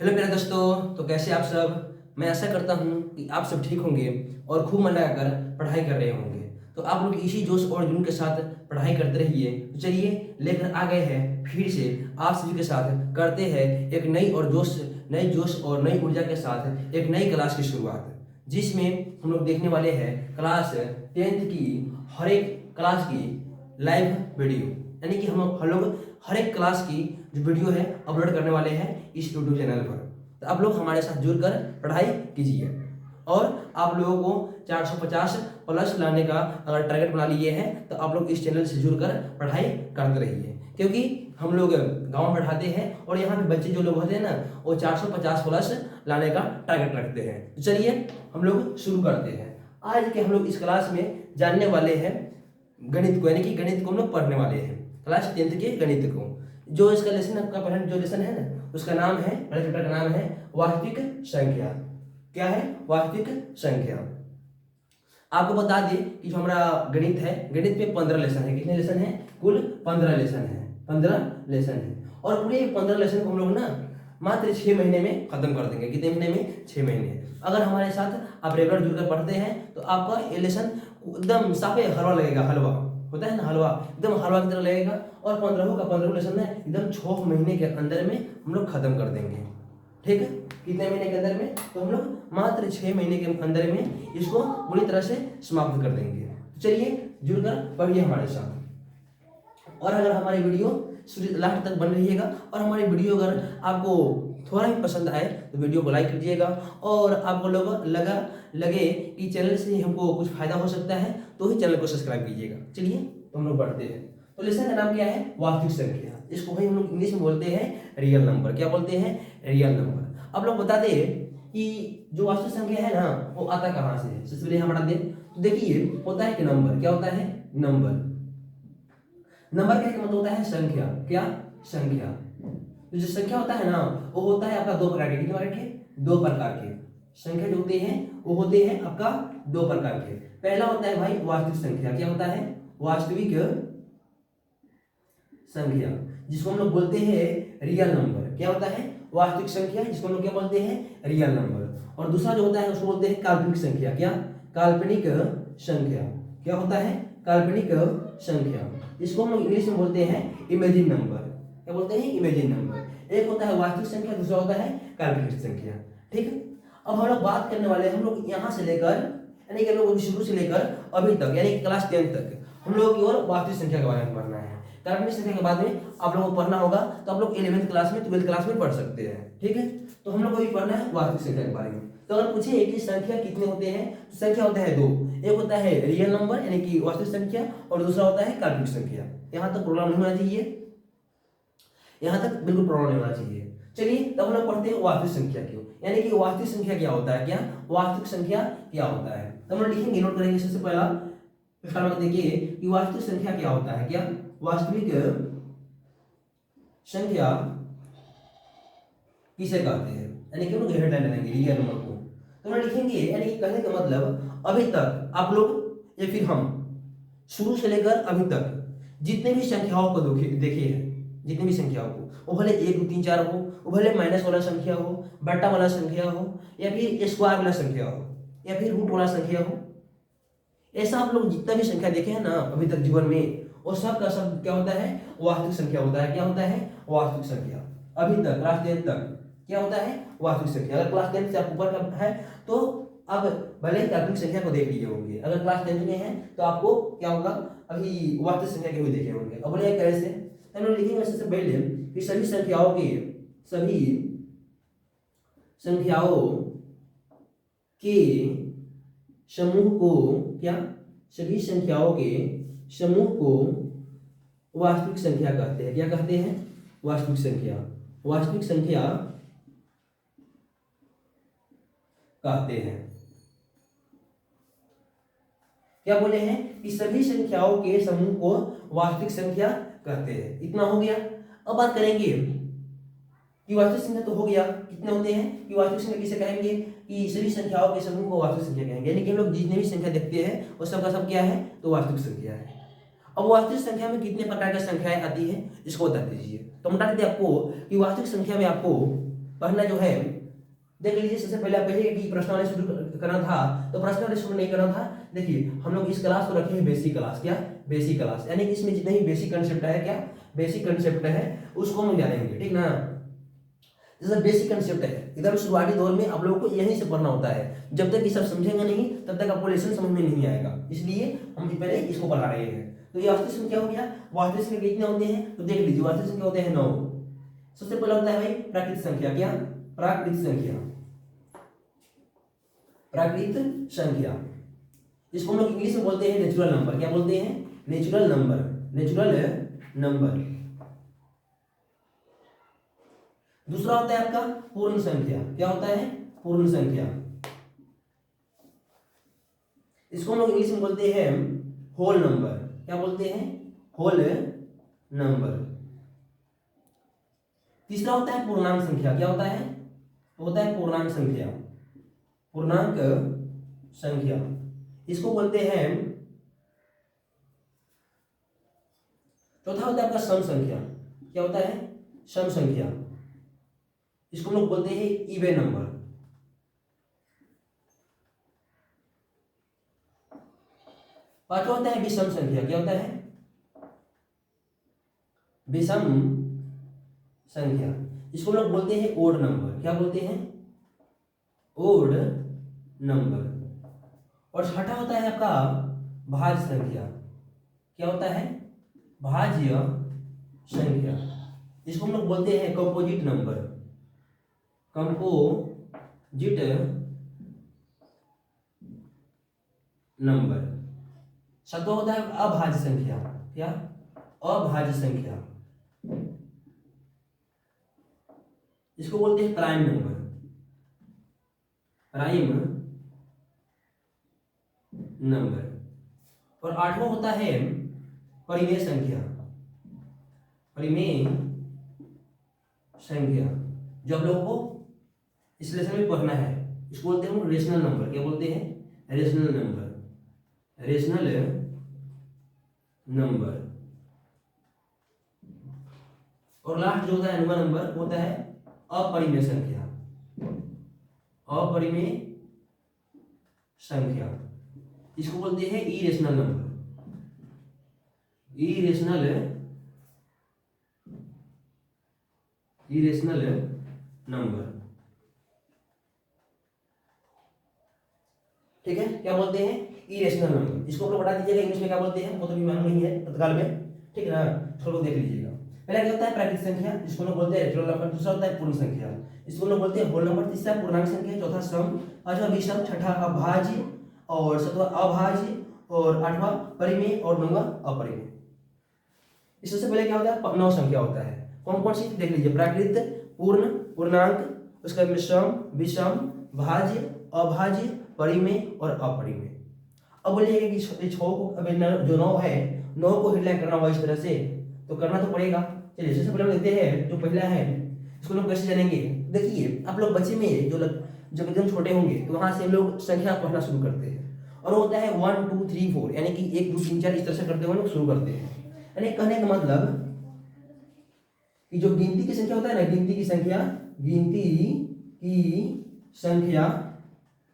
Hello मेरे दोस्तों, तो कैसे आप सब। मैं आशा करता हूँ कि आप सब ठीक होंगे और खूब मन लगाकर पढ़ाई कर रहे होंगे। तो आप लोग इसी जोश और जुनून के साथ पढ़ाई करते रहिए। तो चलिए लेकर आ गए हैं फिर से आप सभी के साथ करते हैं एक नई जोश और नई ऊर्जा के साथ एक नई क्लास की शुरुआत, जिसमें हम लोग देखने वाले हैं क्लास 10th की हर एक क्लास की लाइव वीडियो। यानी कि हम लोग हर एक क्लास की जो वीडियो है अपलोड करने वाले हैं इस यूट्यूब चैनल पर। तो आप लोग हमारे साथ जुड़कर पढ़ाई कीजिए और आप लोगों को 450 प्लस लाने का अगर टारगेट बना लिए हैं तो आप लोग इस चैनल से जुड़कर पढ़ाई करते रहिए, क्योंकि हम लोग गांव में पढ़ाते हैं और यहाँ पे बच्चे जो लोग होते हैं ना वो 450 प्लस लाने का टारगेट रखते हैं। तो चलिए हम लोग शुरू करते हैं। आज के हम लोग इस क्लास में जानने वाले हैं गणित को, यानी कि गणित को हम लोग पढ़ने वाले हैं क्लास 10th के गणित को। जो इसका लेसन आपका पहला जो लेसन है ना उसका नाम है, पहले चैप्टर का नाम है वास्तविक संख्या। क्या है? वास्तविक संख्या। आपको बता दें कि जो हमारा गणित है, गणित में 15 लेसन है। कितने लेसन है? कुल 15 लेसन है। 15 लेसन है और पूरे 15 लेसन को हम लोग ना मात्र 6 महीने में खत्म कर देंगे। कितने महीने में? 6 महीने। अगर हमारे साथ आप रेगुलर जुड़कर पढ़ते हैं तो आपका ये लेसन एकदम साफे हलवा लगेगा। हलवा होता है ना, हलवा एकदम हलवा की तरह लगेगा। और 15 का 15 लेसन है एकदम 6 महीने के अंदर में हम लोग खत्म कर देंगे। ठीक है? कितने महीने के अंदर में? तो हम लोग मात्र 6 महीने के अंदर में इसको पूरी तरह से समाप्त कर देंगे। तो चलिए जुड़कर पढ़िए हमारे साथ। और अगर हमारी वीडियो लास्ट तक बन रहिएगा और हमारी वीडियो अगर आपको थोड़ा भी पसंद आए तो वीडियो को लाइक कीजिएगा। और आपको लगे कि चैनल से हमको कुछ फायदा हो सकता है तो ही चैनल को सब्सक्राइब कीजिएगा। चलिए तो हम लोग बढ़ते हैं। तो लेसन का नाम क्या है? वास्तविक संख्या। इसको भाई हम लोग इंग्लिश में बोलते हैं रियल नंबर। क्या बोलते हैं? Real number. अब लोग बता दें कि जो वास्तविक संख्या है ना वो आता कहाँ से है। सबसे पहले हम बता दें तो देखिए होता है कि नंबर। क्या होता है? नंबर। नंबर का मतलब होता है संख्या। क्या? संख्या। तो जो संख्या होता है ना वो होता है आपका दो प्रकार के। कितने प्रकार के? दो प्रकार के। संख्या जो होते हैं वो होते हैं आपका दो प्रकार के। पहला होता है भाई वास्तविक संख्या। क्या होता है? वास्तविक संख्या, जिसको हम लोग बोलते हैं रियल नंबर। क्या होता है? वास्तविक संख्या, जिसको हम लोग क्या बोलते हैं? Real number. और दूसरा जो होता है उसको बोलते हैं काल्पनिक संख्या। क्या? काल्पनिक संख्या। क्या होता है? काल्पनिक संख्या। इसको हम लोग इंग्लिश में बोलते हैं इमेजिन नंबर। क्या बोलते हैं? Imagine number. एक होता है वास्तविक संख्या, दूसरा होता है काल्पनिक संख्या। ठीक है? अब हम लोग बात करने वाले हैं, हम लोग यहाँ से लेकर यानी कि हम लोग शुरू से लेकर अभी तक यानी कि क्लास 10 तक हम लोग की ओर वास्तविक संख्या के बारे में पढ़ना है। काल्पनिक संख्या के बाद में आप लोगों को पढ़ना होगा तो आप लोग 11th क्लास में 12th क्लास में पढ़ सकते हैं। ठीक है? तो हम लोग को भी पढ़ना है वास्तविक संख्या के बारे में। तो अगर पूछे कि संख्या कितने होते हैं तो संख्या होता है दो। एक होता है रियल नंबर यानी कि वास्तविक संख्या और दूसरा होता है काल्पनिक संख्या। यहाँ तक प्रॉब्लम नहीं होना चाहिए, यहाँ तक बिल्कुल प्रॉब्लम नहीं होना चाहिए। चलिए तब हम लोग पढ़ते हैं वास्तविक संख्या क्यों, यानी कि वास्तविक संख्या क्या होता है। क्या वास्तविक संख्या क्या होता है? तो हम लोग लिखेंगे, नोट करेंगे। सबसे पहला देखिए कि वास्तविक संख्या क्या होता है। क्या वास्तविक संख्या किसे कहते हैं, यानी कि हम लोग हेडलाइन लेंगे रियल नंबर को। तो हम लिखेंगे यानी कि कहने का मतलब अभी तक आप लोग या फिर हम शुरू से लेकर अभी तक जितने भी संख्याओं को देखे हैं, जितनी भी संख्याओं को, वो भले 1 2 3 4 हो, वो भले माइनस वाला संख्या हो, बटा वाला संख्या हो, या फिर स्क्वायर वाला संख्या हो, या फिर रूट वाला संख्या हो, ऐसा आप लोग जितना भी संख्या देखे हैं ना अभी तक जीवन में वो सब का सब क्या होता है? वास्तविक संख्या होता है। क्या होता है? वास्तविक संख्या। अभी तक क्लास 10 तक क्या होता है? वास्तविक संख्या। अगर क्लास 10 से आप ऊपर का है तो अब भले ही काल्पनिक संख्या को देख लिए होंगे। अगर क्लास 10 में है तो आपको क्या होगा? अभी वास्तविक संख्या के भी देखे होंगे। अब बोले कैसे? हम लोग लिखेंगे सबसे पहले कि सभी संख्याओं के समूह को क्या? सभी संख्याओं के समूह को वास्तविक संख्या कहते हैं। क्या कहते हैं? वास्तविक संख्या। वास्तविक संख्या कहते हैं। क्या बोले हैं कि सभी संख्याओं के समूह को वास्तविक संख्या कहते हैं। इतना हो गया। अब बात करेंगे कि वास्तविक संख्या तो हो गया, कितने होते हैं कि वास्तविक संख्या किसे कहेंगे कि सभी संख्याओं के समूह को वास्तविक संख्या कहेंगे। यानी कि हम लोग जितने भी संख्या देखते हैं वो सब का सब क्या है? तो वास्तविक संख्या है। अब वास्तविक संख्या में कितने प्रकार की संख्याएं आती है इसको बता दीजिए। तो हम बता देते आपको कि वास्तविक संख्या में आपको पढ़ना जो है देख लीजिए। सबसे पहले आप कहिए कि प्रश्नावली शुरू करना था, तो प्रश्नावली शुरू नहीं करना था। देखिए हम लोग इस क्लास को रखे हैं बेसिक क्लास। क्या बेसिक क्लास, यानी कि इसमें जितने भी बेसिक कंसेप्ट है, क्या बेसिक कंसेप्ट है उसको हम जानेंगे, ठीक ना। जैसे बेसिक कंसेप्ट है एकदम शुरुआती दौर में आप लोगों को यहीं से पढ़ना होता है। जब तक ये सब समझेंगे नहीं तब तक आपको लेसन समझ में नहीं आएगा, इसलिए हम पहले इसको पढ़ा रहे हैं। तो ये वास्तविक संख्या हो गया। वास्तविक संख्या कितने होते हैं तो देख लीजिए, वास्तविक संख्या होते हैं 9। सबसे पहला होता है भाई प्राकृतिक संख्या। क्या प्राकृतिक संख्या, प्राकृतिक संख्या, इसको हम लोग इंग्लिश में बोलते हैं नेचुरल नंबर। क्या बोलते हैं, नेचुरल नंबर, नेचुरल नंबर। दूसरा होता है आपका पूर्ण संख्या। क्या होता है, पूर्ण संख्या, इसको हम लोग इंग्लिश में बोलते हैं होल नंबर। क्या बोलते हैं, होल नंबर। तीसरा होता है पूर्णांक संख्या। क्या होता है, होता है पूर्णांक संख्या, पूर्णांक संख्या, इसको बोलते हैं। चौथा होता है आपका सम संख्या। क्या होता है, सम संख्या, इसको हम लोग बोलते हैं इवन नंबर। पांचवा होता है विषम संख्या। क्या होता है, विषम संख्या, इसको लोग बोलते हैं ओड नंबर। क्या बोलते हैं, ओड नंबर। और छठा होता है आपका भाज्य संख्या। क्या होता है, भाज्य संख्या, इसको हम लोग बोलते हैं कंपोजिट नंबर, कंपोजिट नंबर। सातवां होता है अभाज्य संख्या। क्या, अभाज्य संख्या, इसको बोलते हैं प्राइम नंबर, प्राइम नंबर। और आठवां होता है परिमेय संख्या, परिमेय संख्या, जो आप लोगों को इस लेसन में पढ़ना है। इसको बोलते हैं रेशनल नंबर। क्या बोलते हैं, रेशनल नंबर, रेशनल नंबर। और लास्ट जो होता है नंबर नंबर होता है अपरिमेय संख्या, अपरिमेय संख्या, इसको बोलते हैं irrational number, irrational, irrational number. ठीक है, क्या बोलते हैं, इरेशनल नंबर। इसको आप लोग बता दीजिएगा इंग्लिश में क्या बोलते हैं, वो तो भी मालूम नहीं है तत्काल में, ठीक है ना। इसको लोग देख लीजिएगा। पहला क्या होता है प्राकृतिक संख्या, जिसको लोग बोलते हैं नेचुरल नंबर। दूसरा होता है पूर्ण संख्या, इसको लोग बोलते हैं होल नंबर। तीसरा पूर्णांक संख्या, चौथा सम, पांचवा विषम, छठा अभाज्य, और सातवां अभाज्य, और आठवां परिमेय, और नौवां अपरिमेय। इससे पहले क्या होता है, 9 संख्या होता है। कौन कौन सी देख लीजिए, प्राकृत, पूर्ण, पूर्णांक, उसका सम, विषम, भाज्य, अभाज्य, परिमेय और अपरिमेय। अब बोलिएगा कि छह को, अब जो 9 है, 9 को हेडलाइन करना हुआ इस तरह से, तो करना तो पड़ेगा। चलिए सबसे पहले हम देखते हैं जो पहला है, इसको लोग कैसे जानेंगे। देखिए आप लोग बच्चे में जब एकदम छोटे होंगे तो वहां से हम लोग संख्या पढ़ना शुरू करते हैं, और वो होता है 1 2 3 4, यानी कि 1 2 3 4 इस तरह से करते हुए लोग शुरू करते हैं। यानी कहने का मतलब कि जो गिनती की संख्या होता है ना, गिनती की संख्या, गिनती की संख्या,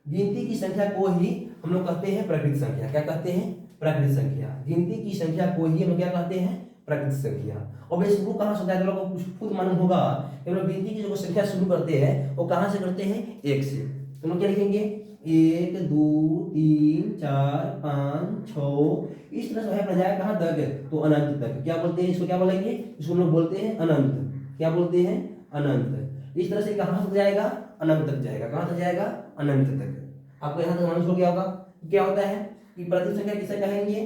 गिनती की संख्या को ही हम लोग कहते हैं प्राकृतिक संख्या। क्या कहते हैं, प्राकृतिक संख्या। गिनती की संख्या को ही हम क्या कहते हैं, प्राकृतिक संख्या। और वैसे वो कहाँ से होता है, तो लोगों को खुद मालूम होगा कि हम लोग गिनती की जो संख्या शुरू करते हैं वो कहाँ से करते हैं, 1 से। तो हम क्या लिखेंगे, 1 2 3 4 5 6, इस तरह से है जाएगा कहाँ तक, तो अनंत तक। क्या बोलते हैं इसको, क्या बोलेंगे, इसको हम लोग बोलते हैं अनंत। क्या बोलते हैं, अनंत। इस तरह से कहाँ तक जाएगा, अनंत तक जाएगा। कहाँ तक जाएगा, अनंत तक। आपको यहाँ तक मालूम हो गया होगा क्या होता है कि प्राकृतिक संख्या किसे कहेंगे,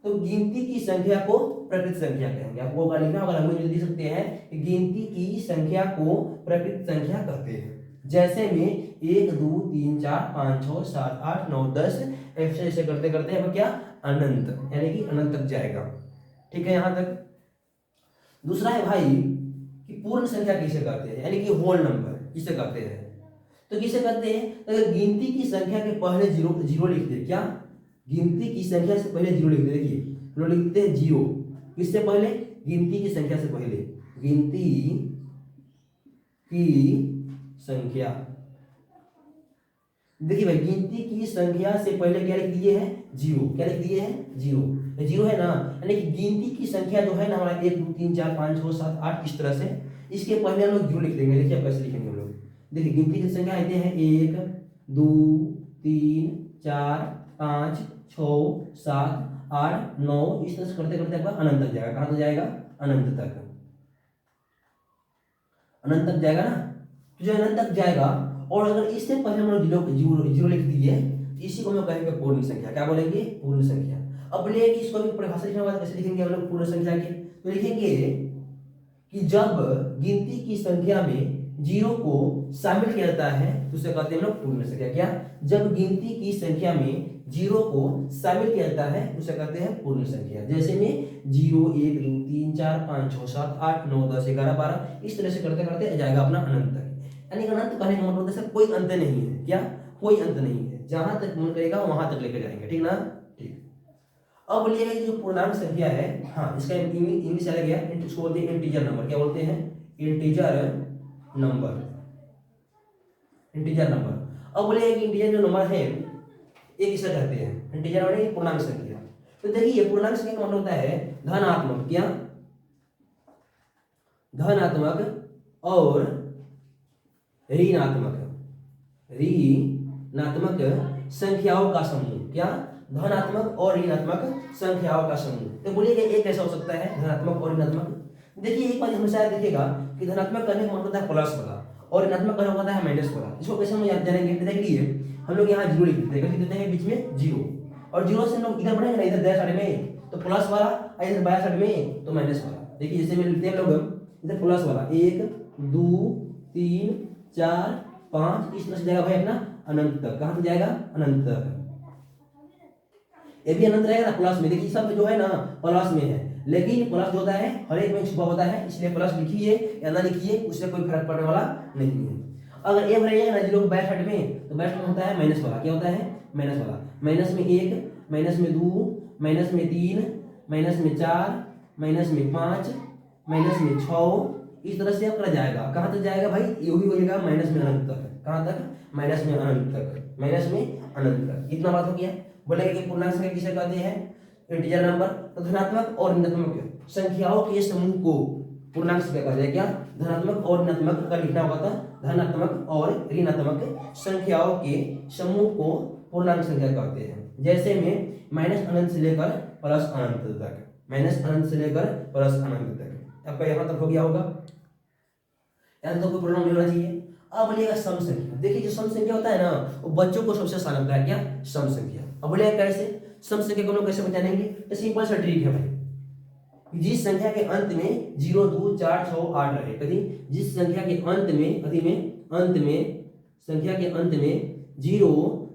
तो गिनती की संख्या को प्राकृतिक संख्या कहेंगे। आपको लिखना होगा, लैंग्वेज में दे सकते हैं कि गिनती की संख्या को प्राकृतिक संख्या कहते हैं। जैसे में 1 2 3 4 5 6 7 8 9 10, ऐसे करते करते अब क्या, अनंत, यानी कि अनंत तक जाएगा। ठीक है, यहाँ तक। दूसरा है भाई कि पूर्ण संख्या किसे कहते हैं, यानी कि होल नंबर किसे कहते हैं। तो किसे कहते हैं, अगर गिनती की संख्या के पहले जीरो लिख दे। क्या, गिनती की संख्या से पहले जीरो लिख दे। देखिए हम लोग लिखते हैं जीरो, किससे पहले, गिनती की संख्या से पहले। गिनती की संख्या। देखिए भाई, गिनती की संख्या से पहले क्या लिख दिए हैं? जीरो। क्या लिख दिए हैं? जीरो। ये जीरो है ना, यानी कि गिनती की संख्या जो है ना हमारा 1 2 3 4 5 6 7 8 इस तरह से, इसके पहले हम लोग जीरो लिख देंगे। देखिए अब कैसे लिखेंगे हम लोग। देखिए गिनती की संख्या आते हैं 1 2 3 4 5 6 7 8 9, इस तरह से करते करते आपका अनंत तक जाएगा। कहाँ तक जाएगा? अनंत तक। अनंत तक जाएगा ना, तो जो अनंत तक जाएगा, और अगर इससे पहले हम लोग जीरो जीरो लिख दिए, इसी को हम लोग कहेंगे पूर्ण संख्या। क्या बोलेंगे? पूर्ण संख्या। अब बोलिए कि इसको भी परिभाषा लिखने के बाद कैसे लिखेंगे हम लोग पूर्ण संख्या के? तो लिखेंगे कि जब गिनती की संख्या में जीरो को शामिल किया जाता है तो उसे कहते हैं हम लोग पूर्ण संख्या। क्या? जब गिनती की संख्या में जीरो को शामिल किया जाता है उसे कहते हैं पूर्ण संख्या। जैसे में 0 1 2 3 4 5 6 7 8 9 10 11 12, इस तरह से करते करते जाएगा अपना अनंत तक। यानी अनंत कहने का मतलब है कोई अंत नहीं है। क्या? कोई अंत नहीं है, जहां तक मन करेगा वहां तक लेकर जाएंगे। ठीक ना? ठीक। अब बोलिएगा जो पूर्णांक संख्या है, हाँ इसका इंग्लिश आ गया, इसको बोलते हैं इंटीजर नंबर। क्या बोलते हैं? Integer number. Integer number. अब बोलिए कि इंटीजर जो नंबर है एक इसे कहते हैं इंटीजर माने पूर्णांक संख्या। तो देखिए पूर्णांक संख्या का मतलब होता है धनात्मक। क्या? धनात्मक और ऋणात्मक संख्याओं का समूह। क्या? धनात्मक और ऋणात्मक संख्याओं का समूह। तो बोलिए एक कैसा हो सकता है धनात्मक और ऋणात्मक? देखिए एक बात हमेशा देखिएगा कि धनात्मक करने का मतलब होता है प्लस वाला, और ऋणात्मक करने का होता है माइनस वाला। इसको कैसे हम याद जानेंगे? देखिए हम लोग यहाँ जीरो लिख देते हैं बीच में जीरो, और जीरो से हम लोग इधर बढ़ेंगे ना, इधर दाएं साइड में तो प्लस वाला, इधर बाएं साइड में तो माइनस वाला। देखिए जैसे में लिखते हैं लोग इधर प्लस वाला 1 2 3 4 5, इस तरह से जाएगा भाई अपना अनंत तक। कहाँ तक जाएगा? अनंत तक। ये भी अनंत रहेगा ना प्लस में। देखिए सब जो है ना प्लस में है, लेकिन प्लस जो होता है हर एक में छुपा होता है, इसलिए प्लस लिखिए या ना लिखिए उससे कोई फर्क पड़ने वाला नहीं है। अगर ए भरेगा ना जीरो बैक साइड में तो बैक में होता है माइनस वाला। क्या होता है? माइनस वाला। माइनस में 1, माइनस में 2, माइनस में 3, माइनस में 4, माइनस में 5, माइनस में 6, इस तरह से आपका जाएगा। कहाँ तक जाएगा भाई? ये भी होगा माइनस में अनंत तक। कहाँ तक? माइनस में अनंत तक। माइनस में अनंत तक। इतना बात हो गया। बोलेंगे कि पूर्णांक संख्या किसे कहते हैं? Integer number. तो धनात्मक और ऋणात्मक संख्याओं के समूह को पूर्णांक संख्या कहा जाए। क्या? धनात्मक और ऋणात्मक का लिखना होगा था, धनात्मक और ऋणात्मक संख्याओं के समूह को पूर्णांक संख्या कहते हैं। जैसे में माइनस अनंत से लेकर प्लस अनंत तक, माइनस अनंत से लेकर प्लस अनंत तक। आपका यहाँ तक हो गया होगा, यहाँ तो कोई प्रॉब्लम नहीं होना चाहिए। अब बोलिएगा सम संख्या। देखिए जो सम संख्या होता है ना वो बच्चों को सबसे आसान लगता है। क्या? सम संख्या। अब बोलिएगा कैसे? सम संख्या को हम लोग कैसे बचाएंगे? तो सिंपल सा ट्रिक है भाई, जिस संख्या के अंत में 0 2 4 6 8 रहे, कभी जिस संख्या के अंत में संख्या के अंत में 0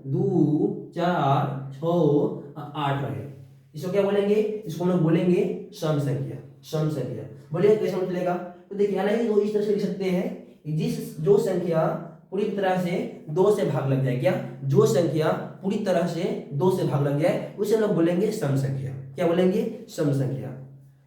2 4 6 8 रहे, इसको क्या बोलेंगे? इसको हम लोग बोलेंगे सम संख्या। सम संख्या बोलिए कैसे चलेगा? तो देखिए हालांकि दो इस तरह से लिख सकते हैं कि जो संख्या पूरी तरह से 2 से भाग लग जाए। क्या? जो संख्या पूरी तरह से 2 से भाग लग जाए उसे हम लोग बोलेंगे सम संख्या। क्या बोलेंगे? सम संख्या।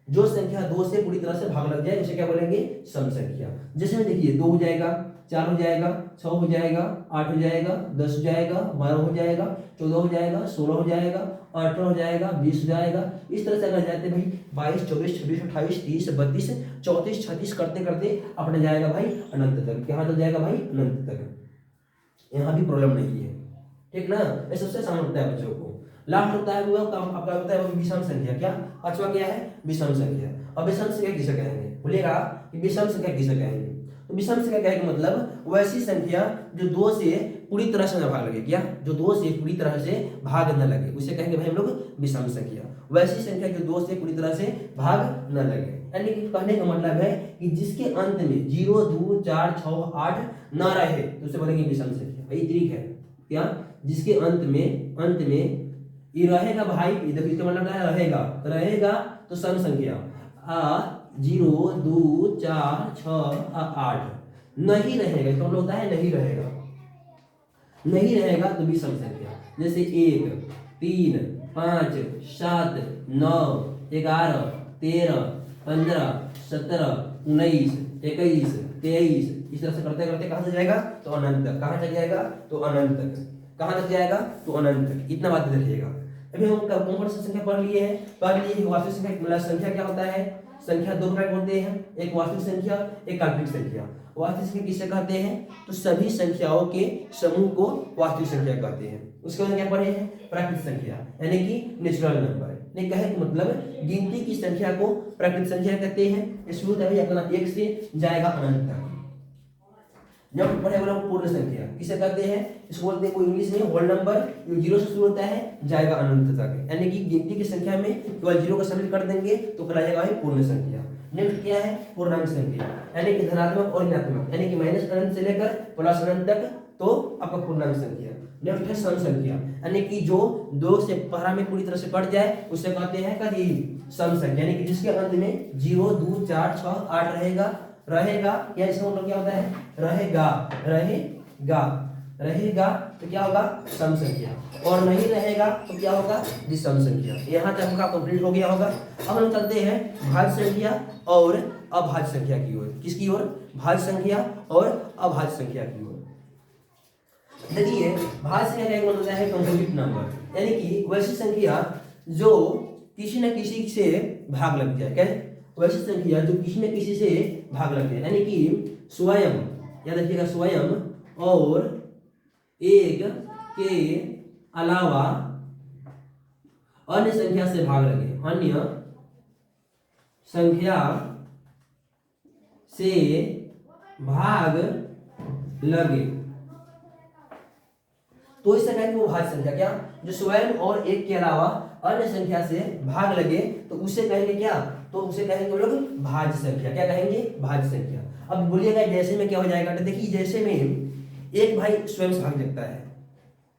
जो संख्या 2 से पूरी तरह से भाग लग जाए उसे क्या बोलेंगे? सम संख्या। जैसे में देखिए 2 हो जाएगा, 4 हो जाएगा, 6 हो जाएगा, 8 हो जाएगा, 10 हो जाएगा, 12 हो जाएगा, 14 हो जाएगा, 16 हो जाएगा, 18 हो जाएगा, 20 हो जाएगा। इस तरह से अगर जाते भाई 22 24 26 28 30 32 34 36 करते करते अपना जाएगा भाई अनंत तक। कहाँ तक जाएगा भाई? अनंत तक। यहाँ भी प्रॉब्लम नहीं है। ठीक ना? ये सबसे आसान होता है बच्चों को। लास्ट होता है वो आपका होता है विषम संख्या। क्या? पांचवा क्या है? विषम संख्या। अब विषम संख्या किसे कहेंगे? बोलिएगा कि विषम संख्या किसे कहेंगे? तो विषम संख्या कहने का मतलब वैसी संख्या जो 2 से पूरी तरह से न भाग लगे। क्या? जो 2 से पूरी तरह से भाग न लगे उसे कहेंगे भाई हम लोग विषम संख्या। वैसी संख्या जो 2 से पूरी तरह से भाग न लगे, यानी कि कहने का मतलब है कि जिसके अंत में 0 2 4 6 8 न रहे तो उसे बोलेंगे विषम संख्या। भाई ट्रिक है। क्या? जिसके अंत में ये रहेगा भाई, देखो इसका मतलब रहेगा तो सम संख्या 0 2 4 6 8 नहीं रहेगा, इसका मतलब होता है नहीं रहेगा तो विषम संख्या। जैसे 1 3 5 7 9 11 13 15 17 19 21 23 इस तरह से करते करते कहाँ तक जाएगा तो अनंत तक, कहाँ तक जाएगा तो अनंत तक, कहाँ तक जाएगा तो अनंत तक, इतना बात रखिएगा। अभी हम कौन कौन सी संख्या पढ़ लिए हैं, पढ़ लिए वास्तविक संख्या, मतलब संख्या क्या होता है, संख्या दो प्रकार होते हैं, एक वास्तविक संख्या एक काल्पनिक संख्या। वास्तविक संख्या किसे कहते हैं, तो सभी संख्याओं के समूह को वास्तविक संख्या कहते हैं। उसके बाद क्या पढ़े हैं, प्राकृतिक संख्या यानी कि नेचुरल नंबर, ने कहे मतलब गिनती की संख्या को प्राकृतिक संख्या कहते हैं। शुरू अपना एक से जाएगा अनंत तक। जब पढ़े वाला पूर्ण संख्या किसे कहते हैं, इसको बोलते हैं कोई इंग्लिश में होल नंबर, जीरो से शुरू होता है जाएगा अनंत तक, यानी कि गिनती की संख्या में केवल जीरो का शामिल कर देंगे तो कहलाएगा पूर्ण संख्या। नेक्स्ट क्या है, पूर्णांक संख्या यानी कि धनात्मक और ऋणात्मक, यानी कि माइनस अनंत से लेकर प्लस अनंत तक तो आपका पूर्णांक संख्या। नेक्स्ट है सम संख्या, यानी कि जो दो से पहला में पूरी तरह से कट जाए उसे कहते हैं कि सम संख्या, यानी कि जिसके अंत में 0 2 4 6 8 रहेगा या इसका मतलब क्या होता है, रहेगा तो क्या होगा सम संख्या, और नहीं रहेगा तो क्या होगा विषम संख्या। यहाँ तक आपका कंप्लीट हो गया होगा। अब हम चलते हैं भाज्य संख्या और अभाज्य संख्या की ओर। किसकी ओर, भाज्य संख्या और अभाज्य संख्या की ओर। देखिए भाज्य संख्या का एक मतलब होता है कंपोजिट नंबर, यानी कि वैसी संख्या जो किसी न किसी से भाग लग जाए, क्या वैसी संख्या जो किसी न किसी से भाग लग जाए, यानी कि स्वयं, याद रखिएगा स्वयं और एक के अलावा अन्य संख्या से भाग लगे, अन्य संख्या से भाग लगे तो इसे कहेंगे वो भाज्य संख्या। क्या, जो स्वयं और एक के अलावा अन्य संख्या से भाग लगे तो उसे कहेंगे क्या, तो उसे कहेंगे वो लोग भाज्य संख्या। क्या कहेंगे, भाज्य संख्या। अब बोलिएगा जैसे में क्या हो जाएगा, तो देखिए जैसे में एक भाई स्वयं से भाग लगता है,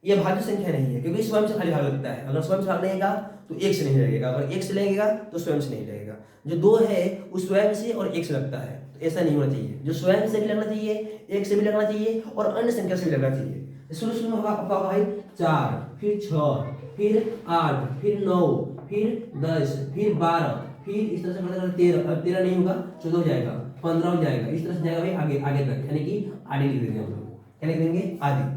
यह भाज्य संख्या नहीं है क्योंकि स्वयं से खाली भाग लगता है। अगर स्वयं से भाग लगेगा तो एक से नहीं लगेगा, अगर एक से लगेगा तो स्वयं से नहीं लगेगा। जो दो है वो स्वयं से और एक से लगता है, तो ऐसा नहीं होना चाहिए। जो स्वयं से भी लगना चाहिए, एक से भी लगना चाहिए और अन्य संख्या से भी लगना चाहिए। शुरू में होगा आपका भाई 4, फिर 6, फिर 8, फिर 9, फिर 10, फिर 12, फिर इस तरह से मतलब 13 नहीं होगा 14 हो जाएगा, 15 हो जाएगा, इस तरह से जाएगा भाई आगे आगे तक, यानी कि आगे लिख देंगे हम लोग। क्या लिख देंगे, आगे।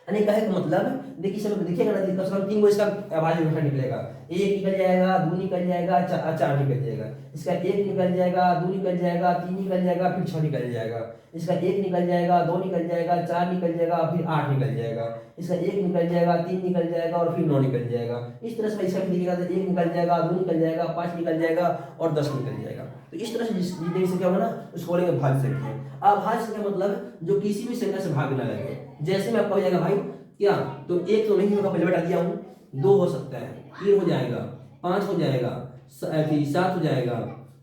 यानी कहे का मतलब देखिए सब दिखेगा ना, कम से कम 3 गो इसका आवाज निकलेगा। 1 निकल जाएगा, 2 निकल जाएगा, 4 निकल जाएगा, इसका 1 निकल जाएगा, 2 निकल जाएगा, 3 निकल जाएगा, फिर 6 निकल जाएगा, इसका 1 निकल जाएगा, 2 निकल जाएगा, 4 निकल जाएगा, फिर 8 निकल जाएगा, इसका 1 निकल जाएगा, 3 निकल जाएगा और फिर 9 निकल जाएगा। इस तरह से इसका भी दिखेगा, तो 1 निकल जाएगा, 2 निकल जाएगा, 5 निकल जाएगा और 10 निकल जाएगा। तो इस तरह से जितनी संख्या होगा ना उसको बोलेंगे भाज्य संख्या। अभाज्य संख्या मतलब जो किसी भी संख्या से भाग ना लगे। जैसे में आपका हो जाएगा भाई क्या, तो 1 तो नहीं होगा, पहले बता दिया हूँ, 2 हो सकता है, 3 हो जाएगा, 5 हो जाएगा, 7 हो जाएगा,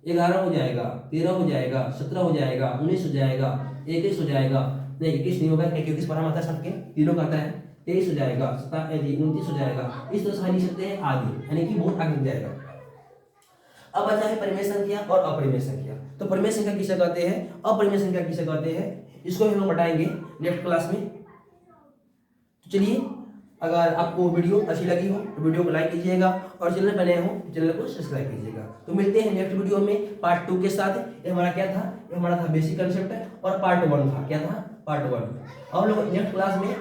11 हो जाएगा, 13 हो जाएगा, 17 हो जाएगा, 19 हो जाएगा, 21 हो जाएगा, नहीं 21 नहीं होगा, 21 पढ़ा आता है सबके, तीनों का आता है, 23 हो जाएगा, 29 हो जाएगा। इस तरह से लिख सकते हैं आगे, यानी कि बहुत आगे जाएगा। अब आता है परिमेय संख्या और अपरिमेय संख्या। तो परिमेय संख्या किसे कहते हैं, अपरिमेय संख्या किसे कहते हैं, इसको हम लोग बताएंगे नेक्स्ट क्लास में। तो चलिए, अगर आपको वीडियो अच्छी लगी हो तो वीडियो को लाइक कीजिएगा और चैनल पर नए हो चैनल को सब्सक्राइब कीजिएगा। तो मिलते हैं नेक्स्ट वीडियो में पार्ट 2 के साथ। ये हमारा क्या था, ये हमारा था बेसिक कंसेप्ट और पार्ट 1 था, क्या था पार्ट 1। अब लोग नेक्स्ट क्लास में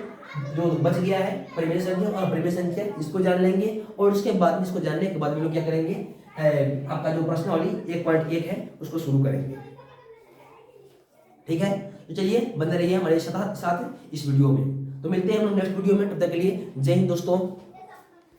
जो बच गया है परिमेय संख्या और अपरिमेय संख्या इसको जान लेंगे और उसके बाद इसको जानने के बाद हम लोग क्या करेंगे, आपका जो प्रश्नावली 1.1 है उसको शुरू करेंगे। ठीक है, तो चलिए बंदे रहिए हमारे साथ इस वीडियो में। तो मिलते हैं हम लोग नेक्स्ट वीडियो में, तब तक के लिए जय हिंद दोस्तों।